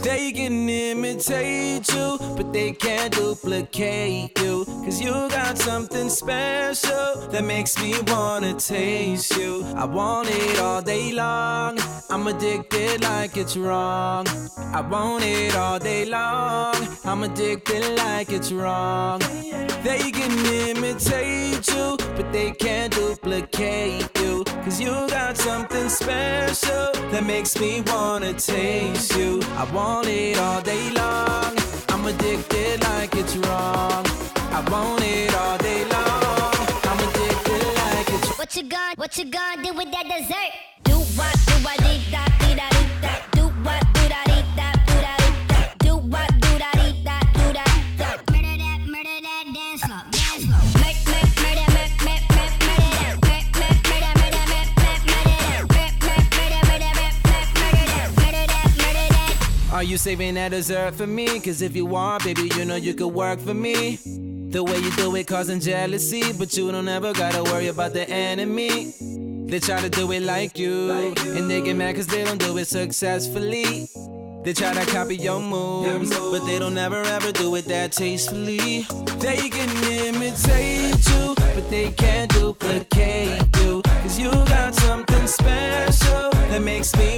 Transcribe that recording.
They can imitate you, but they can't duplicate you. Cause you got something special that makes me wanna taste you. I want it all day long, I'm addicted like it's wrong. I want it all day long, I'm addicted like it's wrong. They can imitate you, but they can't duplicate you. Cause you got something special that makes me wanna taste you. I want it all day long, I'm addicted like it's wrong. I want it all day long, I'm addicted like it's wrong. What you gonna do with that dessert? Do what, dee da, dee da, dee da. Do what, do da, dee da, do da, dee da. Do what, do da, dee da, do da, dee da. Murder that, dance floor, dance floor. Murder that, Are you saving that dessert for me? Cause if you are, baby, you know you could work for me. The way you do it causing jealousy, but you don't ever gotta worry about the enemy. They try to do it like you, and they get mad cause they don't do it successfully. They try to copy your moves, but they don't ever ever do it that tastefully. They can imitate you, but they can't duplicate you. Cause you got something special that makes me